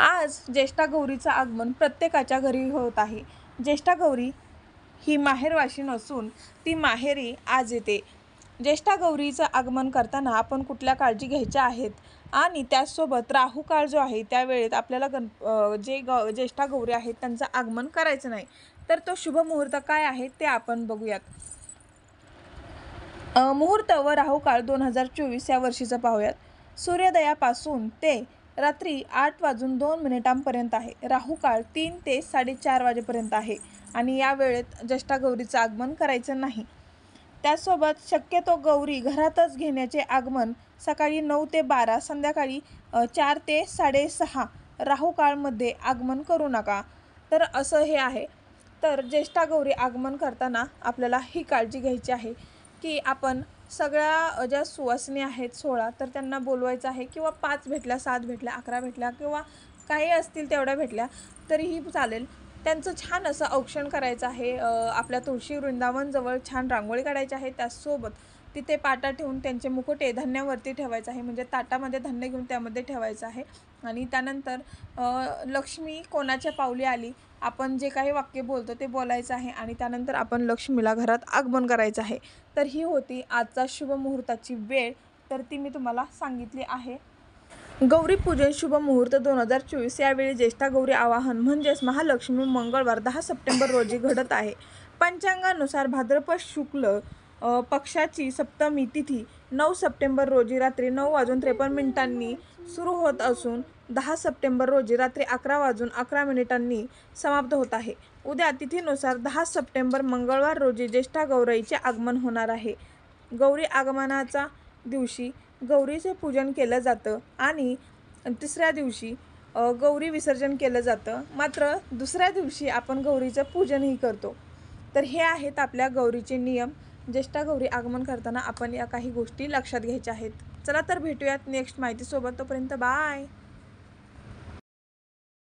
आज ज्येष्ठा गौरीचं आगमन प्रत्येकाच्या घरी होत आहे। ज्येष्ठा गौरी ही माहेरवाशी नसून ती माहेरी आज येते। ज्येष्ठा गौरीचं आगमन करताना आपण कुठल्या काळजी घ्यायच्या आहेत आणि त्याचसोबत राहू काळ जो आहे त्या वेळेत आपल्याला ज्येष्ठा गौरी आहेत त्यांचं आगमन करायचं नाही। तर तो शुभ मुहूर्त काय आहे ते आपण बघूयात। मुहूर्त व राहू काळ 2024 या वर्षीचं पाहूयात। सूर्योदयापासून ते रात्री 8:02 आहे। राहू काळ 3 ते 4:30 वाजेपर्यंत आहे आणि या वेळेत ज्येष्ठा गौरीचं आगमन करायचं नाही। त्यासोबत शक्यतो गौरी घरातच घेण्याचे आगमन सकाळी 9 ते 12, संध्याकाळी 4 ते 6:30 राहू काळमध्ये आगमन करू नका। तर असं हे आहे। तर ज्येष्ठा गौरी आगमन करताना आपल्याला ही काळजी घ्यायची आहे की आपण सगळ्या ज्या सुवासिनी आहेत 16 तर त्यांना बोलवायचं आहे किंवा 5 भेटल्या, 7 भेटल्या, 11 भेटल्या किंवा काही असतील तेवढ्या भेटल्या तरीही चालेल। त्यांचं छान असं औक्षण करायचं आहे। आपल्या तुळशी वृंदावनजवळ छान रांगोळी काढायची आहे। त्यासोबत तिथे पाटा ठेवून त्यांचे मुकुटे धान्यावरती ठेवायचं आहे, म्हणजे ताटामध्ये धान्य घेऊन त्यामध्ये ठेवायचं आहे। आणि त्यानंतर लक्ष्मी कोणाच्या पावली आली आपण जे काही वाक्य बोलतो ते बोलायचं आहे आणि त्यानंतर आपण लक्ष्मीला घरात आगमन करायचं आहे। तर ही होती आजचा शुभ मुहूर्ताची वेळ, तर ती मी तुम्हाला सांगितली आहे। गौरी पूजन शुभ मुहूर्त 2024 यावेळी ज्येष्ठा गौरी आवाहन म्हणजेच महालक्ष्मी मंगळवार 10 सप्टेंबर रोजी घडत आहे। पंचांगानुसार भाद्रपद शुक्ल पक्षाची सप्तमी तिथी 9 सप्टेंबर रोजी रात्री 9:53 सुरू होत असून 10 सप्टेंबर रोजी रात्री 11:11 समाप्त होत आहे। उद्या तिथीनुसार 10 सप्टेंबर मंगळवार रोजी ज्येष्ठा गौरीचे आगमन होणार आहे। गौरी आगमनाच्या दिवशी गौरीचे पूजन केलं जातं आणि तिसऱ्या दिवशी गौरी विसर्जन केलं जातं, मात्र दुसऱ्या दिवशी आपण गौरीचं पूजनही करतो। तर हे आहेत आपल्या गौरीचे नियम। ज्येष्ठा गौरी आगमन करताना आपण या काही गोष्टी लक्षात घ्यायच्या आहेत। चला तर भेटूयात नेक्स्ट माहितीसोबत, तोपर्यंत बाय।